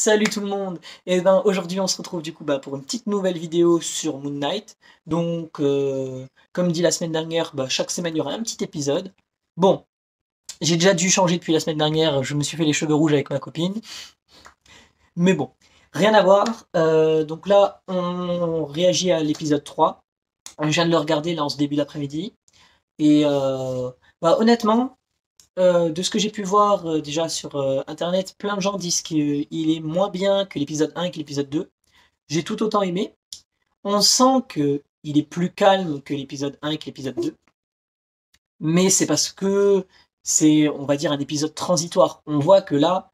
Salut tout le monde! Et ben aujourd'hui on se retrouve du coup pour une petite nouvelle vidéo sur Moon Knight. Donc comme dit la semaine dernière, chaque semaine il y aura un petit épisode. Bon, j'ai déjà dû changer depuis la semaine dernière, je me suis fait les cheveux rouges avec ma copine. Mais bon, rien à voir. Donc là on réagit à l'épisode 3. Je viens de le regarder là en ce début d'après-midi. Et honnêtement, de ce que j'ai pu voir déjà sur internet, plein de gens disent qu'il est moins bien que l'épisode 1 et que l'épisode 2. J'ai tout autant aimé. On sent que il est plus calme que l'épisode 1 et que l'épisode 2. Mais c'est parce que c'est, on va dire, un épisode transitoire. On voit que là,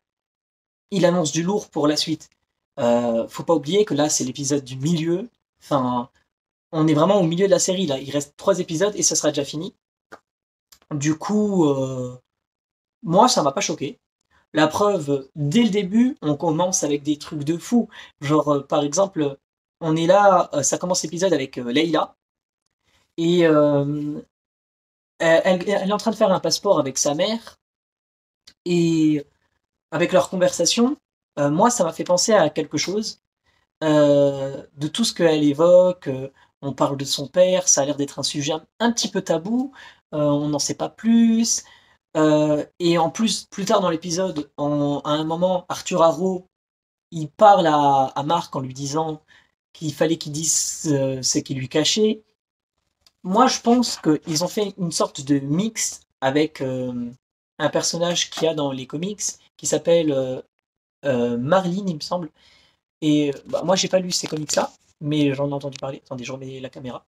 il annonce du lourd pour la suite. Faut pas oublier que là, c'est l'épisode du milieu. Enfin, on est vraiment au milieu de la série là. Il reste 3 épisodes et ce sera déjà fini. Du coup, moi, ça m'a pas choqué. La preuve, dès le début, on commence avec des trucs de fou. Genre, par exemple, on est là, ça commence l'épisode avec Leila, et elle est en train de faire un passeport avec sa mère, et avec leur conversation, moi, ça m'a fait penser à quelque chose, de tout ce qu'elle évoque. On parle de son père, ça a l'air d'être un sujet un petit peu tabou, on n'en sait pas plus. Et en plus, plus tard dans l'épisode, à un moment, Arthur Harrow, il parle à Marc en lui disant qu'il fallait qu'il dise ce qu'il lui cachait. Moi, je pense qu'ils ont fait une sorte de mix avec un personnage qu'il y a dans les comics qui s'appelle Marlene, il me semble. Et moi, j'ai pas lu ces comics-là, mais j'en ai entendu parler. Attendez, je remets la caméra.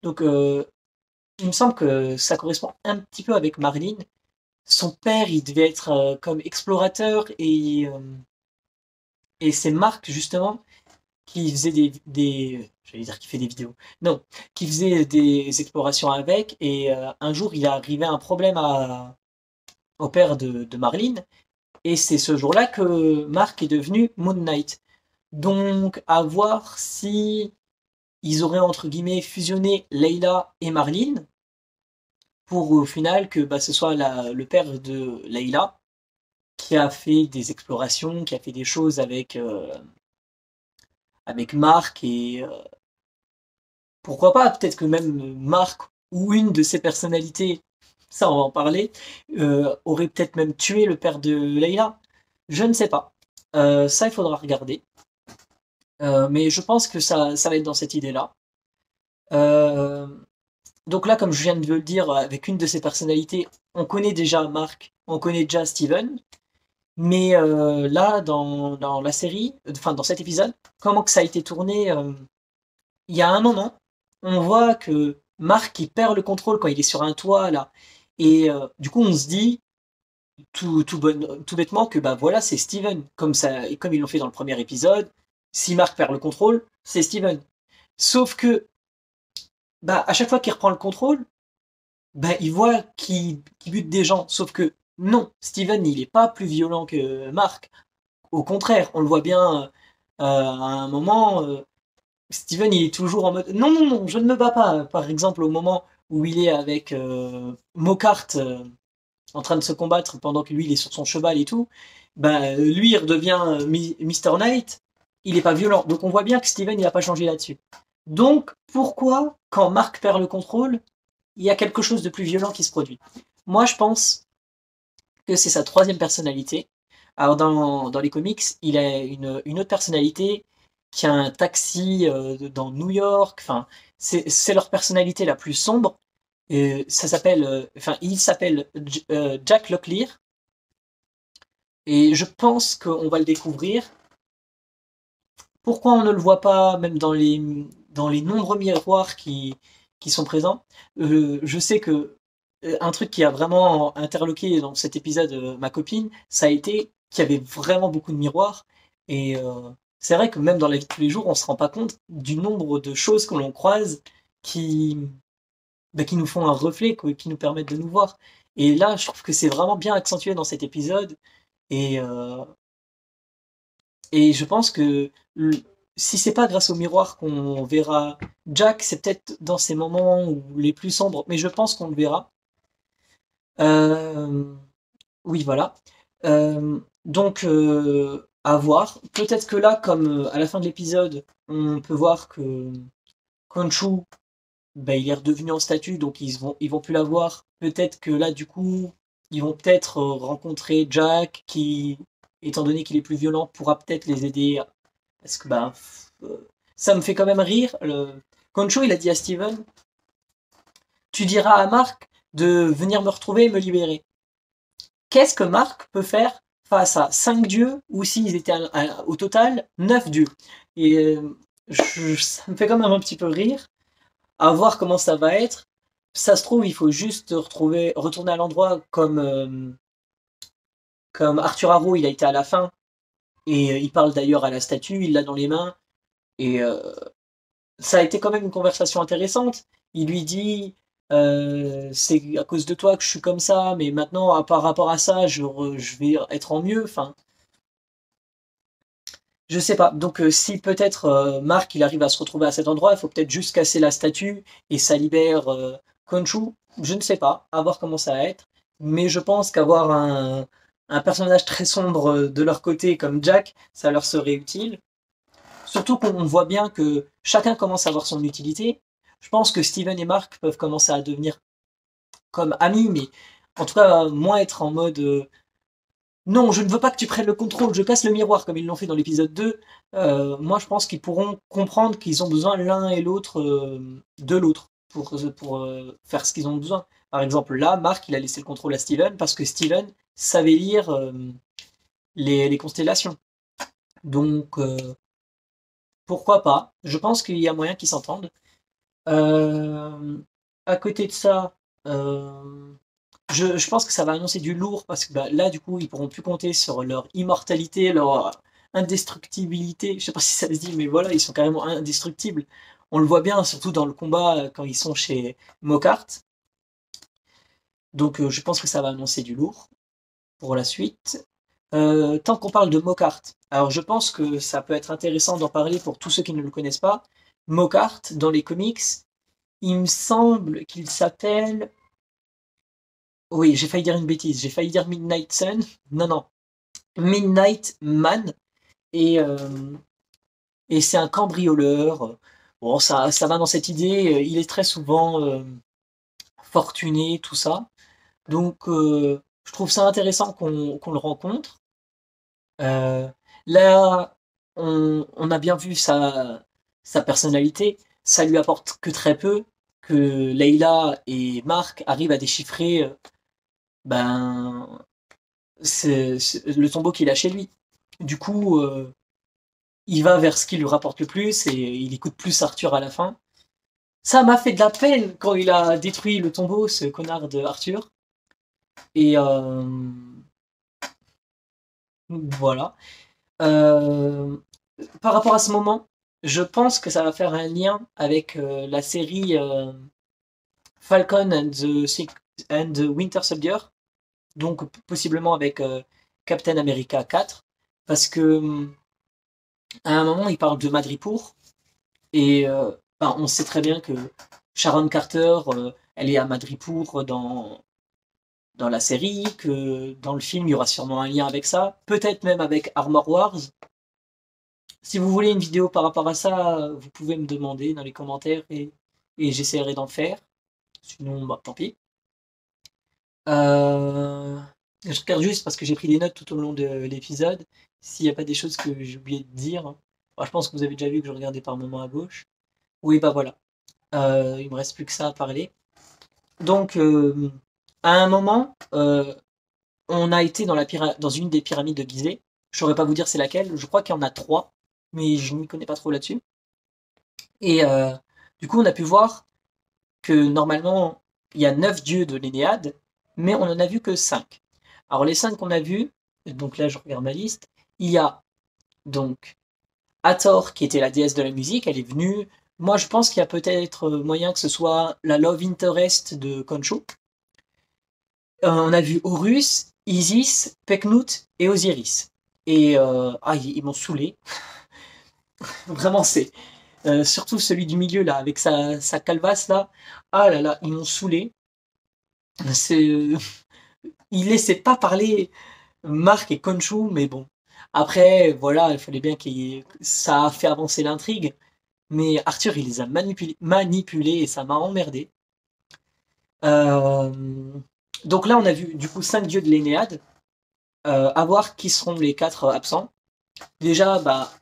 Donc, il me semble que ça correspond un petit peu avec Marlene. Son père, il devait être comme explorateur et c'est Marc, justement, qui faisait j'allais dire qu'il fait des vidéos. Non, qui faisait des explorations avec, et un jour il est arrivé un problème au père de Marlene, et c'est ce jour-là que Mark est devenu Moon Knight. Donc à voir si ils auraient entre guillemets fusionné Layla et Marlene pour au final que ce soit le père de Layla qui a fait des explorations, qui a fait des choses avec Mark, et pourquoi pas, peut-être que même Marc ou une de ses personnalités, ça on va en parler, aurait peut-être même tué le père de Leila. Je ne sais pas. Ça, il faudra regarder. Mais je pense que ça va être dans cette idée-là. Euh, donc là, comme je viens de le dire, avec une de ses personnalités, on connaît déjà Marc, on connaît déjà Steven. Mais là, dans la série, enfin dans cet épisode, comment que ça a été tourné, il y a un moment, on voit que Marc il perd le contrôle quand il est sur un toit là, et du coup on se dit tout bêtement que voilà, c'est Steven, comme ça, et comme ils l'ont fait dans le premier épisode. Si Marc perd le contrôle, c'est Steven. Sauf que à chaque fois qu'il reprend le contrôle, il voit qu'il bute des gens. Sauf que non, Steven il est pas plus violent que Marc. Au contraire, on le voit bien à un moment. Steven, il est toujours en mode non, non, non, je ne me bats pas. Par exemple, au moment où il est avec Mocart en train de se combattre pendant que lui il est sur son cheval et tout, lui il redevient Mr. Knight, il est pas violent. Donc on voit bien que Steven il a pas changé là-dessus. Donc pourquoi, quand Mark perd le contrôle, il y a quelque chose de plus violent qui se produit? Moi je pense que c'est sa troisième personnalité. Alors dans les comics, il a une autre personnalité qui a un taxi dans New York. Enfin, c'est leur personnalité la plus sombre. Et ça s'appelle, enfin, il s'appelle Jack Locklear. Et je pense qu'on va le découvrir. Pourquoi on ne le voit pas, même dans les nombreux miroirs qui sont présents? Je sais que un truc qui a vraiment interloqué dans cet épisode ma copine, ça a été qu'il y avait vraiment beaucoup de miroirs. Et c'est vrai que même dans la vie de tous les jours, on se rend pas compte du nombre de choses que l'on croise qui, qui nous font un reflet, quoi, qui nous permettent de nous voir. Et là, je trouve que c'est vraiment bien accentué dans cet épisode. Et, euh, et je pense que si c'est pas grâce au miroir qu'on verra Jack, c'est peut-être dans ces moments les plus sombres, mais je pense qu'on le verra. Euh, oui, voilà. Donc, À voir. Peut-être que là, comme à la fin de l'épisode, on peut voir que Khonshu, bah, il est redevenu en statue, donc ils vont plus la voir. Peut-être que là, du coup, ils vont peut-être rencontrer Jack, qui, étant donné qu'il est plus violent, pourra peut-être les aider. Parce que bah, ça me fait quand même rire. Khonshu, il a dit à Steven, tu diras à Mark de venir me retrouver et me libérer. Qu'est-ce que Marc peut faire face à 5 dieux ou s'ils étaient au total 9 dieux? Et ça me fait quand même un petit peu rire à voir comment ça va être. Ça se trouve, il faut juste retourner à l'endroit comme Arthur Harrow, il a été à la fin et il parle d'ailleurs à la statue, il l'a dans les mains et ça a été quand même une conversation intéressante. Il lui dit c'est à cause de toi que je suis comme ça, mais maintenant, par rapport à ça, je vais être en mieux. Enfin, je sais pas. Donc, si peut-être Marc il arrive à se retrouver à cet endroit, il faut peut-être juste casser la statue et ça libère Khonshu. Je ne sais pas. À voir comment ça va être. Mais je pense qu'avoir un personnage très sombre de leur côté comme Jack, ça leur serait utile. Surtout qu'on voit bien que chacun commence à avoir son utilité. Je pense que Steven et Mark peuvent commencer à devenir comme amis, mais en tout cas, moins être en mode non, je ne veux pas que tu prennes le contrôle, je casse le miroir comme ils l'ont fait dans l'épisode 2. Moi, je pense qu'ils pourront comprendre qu'ils ont besoin l'un et l'autre de l'autre pour faire ce qu'ils ont besoin. Par exemple, là, Mark, il a laissé le contrôle à Steven parce que Steven savait lire les constellations. Donc, pourquoi pas? Je pense qu'il y a moyen qu'ils s'entendent. Euh, à côté de ça, je pense que ça va annoncer du lourd parce que bah, là, du coup, ils pourront plus compter sur leur immortalité, leur indestructibilité. Je sais pas si ça se dit, mais voilà, ils sont carrément indestructibles. On le voit bien, surtout dans le combat quand ils sont chez Mockhart. Donc, je pense que ça va annoncer du lourd pour la suite. Tant qu'on parle de Mockhart, alors je pense que ça peut être intéressant d'en parler pour tous ceux qui ne le connaissent pas. Mockhart, dans les comics, il me semble qu'il s'appelle. Oui, j'ai failli dire une bêtise. J'ai failli dire Midnight Sun. Non, non. Midnight Man. Et, euh, et c'est un cambrioleur. Bon, ça va dans cette idée. Il est très souvent fortuné, tout ça. Donc, je trouve ça intéressant qu'on le rencontre. Euh, Là, on a bien vu sa personnalité. Ça lui apporte que très peu. Que Leila et Marc arrivent à déchiffrer ben, c'est le tombeau qu'il a chez lui. Du coup, il va vers ce qui lui rapporte le plus et il écoute plus Arthur à la fin. Ça m'a fait de la peine quand il a détruit le tombeau, ce connard de Arthur. Et voilà. Euh, Par rapport à ce moment, je pense que ça va faire un lien avec la série Falcon and the Winter Soldier, donc possiblement avec Captain America 4, parce que à un moment, il parle de Madripoor, et ben, on sait très bien que Sharon Carter, elle est à Madripoor dans la série, que dans le film, il y aura sûrement un lien avec ça, peut-être même avec Armor Wars. Si vous voulez une vidéo par rapport à ça, vous pouvez me demander dans les commentaires et j'essaierai d'en faire. Sinon, bah, tant pis. Je regarde juste parce que j'ai pris des notes tout au long de l'épisode. S'il n'y a pas des choses que j'ai oublié de dire. Bah, je pense que vous avez déjà vu que je regardais par moment à gauche. Oui, bah voilà. Il me reste plus que ça à parler. Donc, à un moment, on a été dans une des pyramides de Gizeh. Je saurais pas vous dire c'est laquelle. Je crois qu'il y en a trois, mais je n'y connais pas trop là-dessus. Et du coup, on a pu voir que normalement, il y a 9 dieux de l'Énéade, mais on en a vu que 5. Alors les 5 qu'on a vus, donc là je regarde ma liste, il y a donc Hathor qui était la déesse de la musique, elle est venue. Moi je pense qu'il y a peut-être moyen que ce soit la love interest de Khonshu. On a vu Horus, Isis, Peknut et Osiris. Et ils m'ont saoulé. Vraiment c'est surtout celui du milieu là avec sa calvasse là. Ah là là, ils m'ont saoulé. C'est il laissait pas parler Marc et Khonshu, mais bon. Après, voilà, il fallait bien ça a fait avancer l'intrigue, mais Arthur, il les a manipulés et ça m'a emmerdé. Euh, donc là, on a vu du coup 5 dieux de l'Énéade. À voir qui seront les 4 absents. Déjà, bah,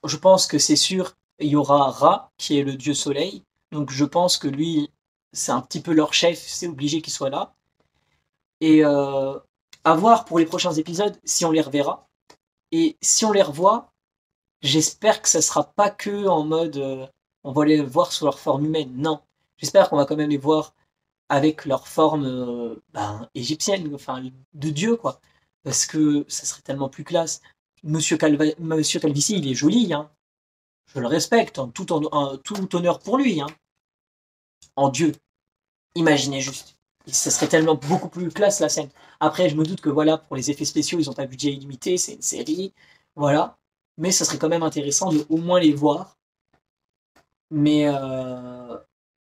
je pense que c'est sûr, il y aura Ra, qui est le dieu soleil. Donc je pense que lui, c'est un petit peu leur chef, c'est obligé qu'il soit là. Et à voir pour les prochains épisodes si on les reverra. Et si on les revoit, j'espère que ça sera pas que en mode on va les voir sous leur forme humaine. Non. J'espère qu'on va quand même les voir avec leur forme égyptienne, enfin de dieu quoi. Parce que ça serait tellement plus classe. Monsieur Calvici, il est joli, hein. Je le respecte, hein, tout honneur pour lui, hein. En dieu. Imaginez juste. Ça serait tellement beaucoup plus classe la scène. Après, je me doute que voilà, pour les effets spéciaux, ils ont pas budget illimité, c'est une série, voilà. Mais ça serait quand même intéressant de au moins les voir. Mais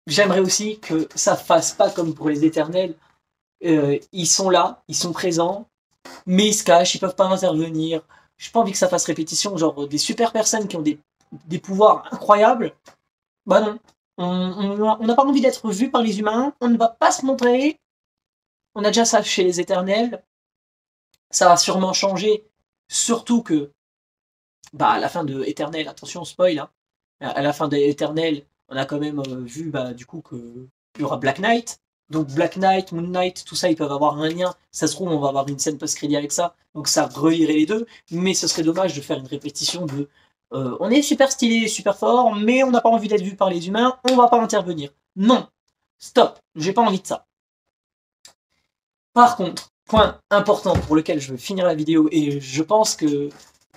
j'aimerais aussi que ça fasse pas comme pour les Éternels. Ils sont là, ils sont présents, mais ils se cachent, ils peuvent pas intervenir. J'ai pas envie que ça fasse répétition, genre des super personnes qui ont des pouvoirs incroyables. Bah non. On n'a pas envie d'être vu par les humains, on ne va pas se montrer. On a déjà ça chez les Éternels. Ça va sûrement changer. Surtout que, bah, à la fin de Éternel, attention, spoil, hein, à la fin de Éternel, on a quand même vu, bah, du coup, qu'il y aura Black Knight. Donc Black Knight, Moon Knight, tout ça, ils peuvent avoir un lien. Ça se trouve, on va avoir une scène post-crédit avec ça. Donc ça relierait les deux. Mais ce serait dommage de faire une répétition de on est super stylé, super fort, mais on n'a pas envie d'être vu par les humains, on va pas intervenir. Non, stop, j'ai pas envie de ça. Par contre, point important pour lequel je veux finir la vidéo, et je pense que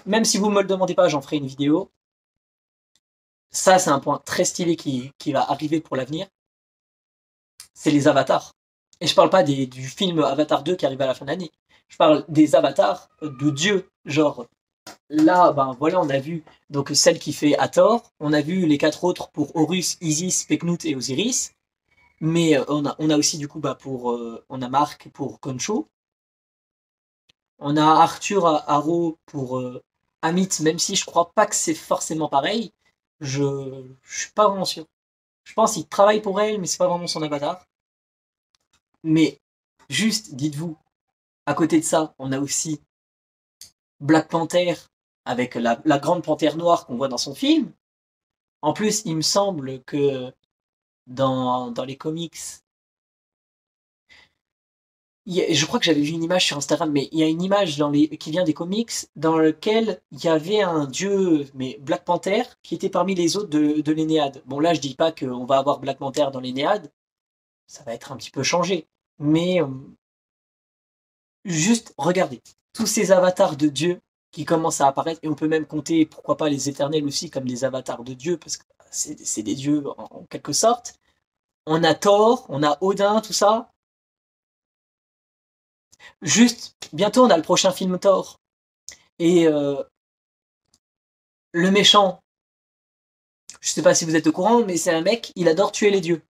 même si vous me le demandez pas, j'en ferai une vidéo. Ça, c'est un point très stylé qui va arriver pour l'avenir. C'est les avatars. Et je parle pas du film Avatar 2 qui arrive à la fin de l'année. Je parle des avatars de Dieu. Genre, là, ben voilà, on a vu donc celle qui fait Hathor. On a vu les 4 autres pour Horus, Isis, Peknut et Osiris. Mais on a aussi du coup on a Marc pour Khonshu. On a Arthur Harrow pour Amit, même si je crois pas que c'est forcément pareil. Je suis pas vraiment sûr. Je pense qu'il travaille pour elle, mais c'est pas vraiment son avatar. Mais juste, dites-vous, à côté de ça, on a aussi Black Panther avec la grande panthère noire qu'on voit dans son film. En plus, il me semble que dans les comics, je crois que j'avais vu une image sur Instagram, mais il y a une image qui vient des comics dans lequel il y avait un dieu, mais Black Panther, qui était parmi les autres de l'Énéade. Bon, là, je dis pas qu'on va avoir Black Panther dans l'Énéade, ça va être un petit peu changé. Mais juste, regardez, tous ces avatars de dieux qui commencent à apparaître, et on peut même compter, pourquoi pas, les éternels aussi comme des avatars de dieux, parce que c'est des dieux en quelque sorte. On a Thor, on a Odin, tout ça. Juste, bientôt on a le prochain film Thor. Et le méchant, je sais pas si vous êtes au courant, mais c'est un mec, il adore tuer les dieux.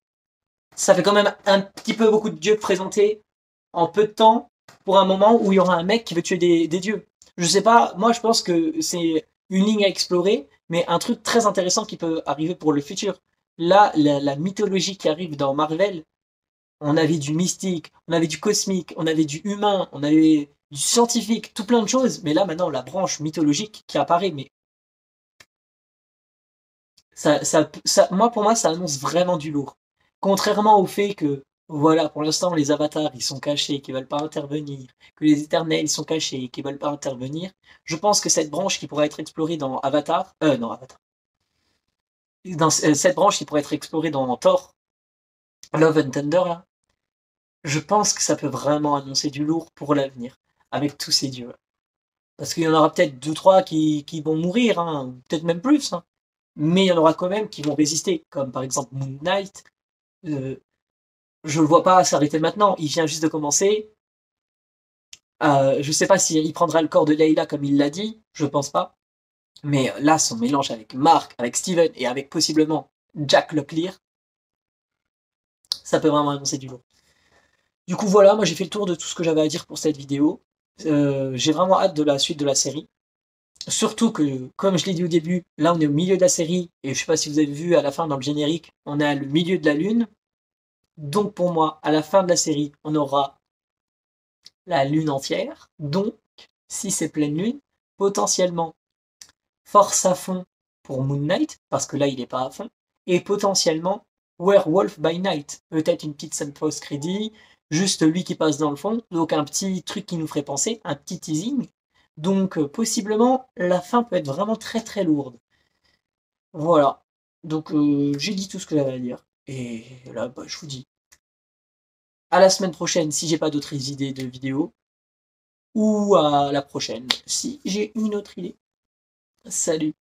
Ça fait quand même un petit peu beaucoup de dieux présentés en peu de temps pour un moment où il y aura un mec qui veut tuer des dieux. Je sais pas, moi je pense que c'est une ligne à explorer, mais un truc très intéressant qui peut arriver pour le futur. Là, la mythologie qui arrive dans Marvel, on avait du mystique, on avait du cosmique, on avait du humain, on avait du scientifique, tout plein de choses, mais là maintenant la branche mythologique qui apparaît, mais moi, pour moi, ça annonce vraiment du lourd. Contrairement au fait que, voilà, pour l'instant, les avatars, ils sont cachés, qu'ils veulent pas intervenir, que les éternels, ils sont cachés, qu'ils veulent pas intervenir, je pense que cette branche qui pourrait être explorée dans Avatar, non, Avatar, cette branche qui pourrait être explorée dans Thor, Love and Thunder, là, je pense que ça peut vraiment annoncer du lourd pour l'avenir, avec tous ces dieux. Parce qu'il y en aura peut-être deux, trois qui vont mourir, hein, peut-être même plus, hein. Mais il y en aura quand même qui vont résister, comme par exemple Moon Knight. Euh, je le vois pas s'arrêter maintenant, il vient juste de commencer. Je sais pas s'il prendra le corps de Layla comme il l'a dit, je pense pas. Mais là, son mélange avec Mark, avec Steven et avec possiblement Jack Locklear, ça peut vraiment annoncer du lot. Du coup voilà, moi j'ai fait le tour de tout ce que j'avais à dire pour cette vidéo. J'ai vraiment hâte de la suite de la série. Surtout que, comme je l'ai dit au début, là on est au milieu de la série, et je sais pas si vous avez vu à la fin dans le générique, on est à le milieu de la lune. Donc pour moi, à la fin de la série, on aura la lune entière. Donc, si c'est pleine lune, potentiellement force à fond pour Moon Knight, parce que là il est pas à fond, et potentiellement Werewolf by Night. Peut-être une petite scène post-crédit, juste lui qui passe dans le fond, donc un petit truc qui nous ferait penser, un petit teasing. Donc possiblement, la fin peut être vraiment très très lourde. Voilà. Donc j'ai dit tout ce que j'avais à dire. Et là, bah, je vous dis à la semaine prochaine si j'ai pas d'autres idées de vidéos, ou à la prochaine si j'ai une autre idée. Salut.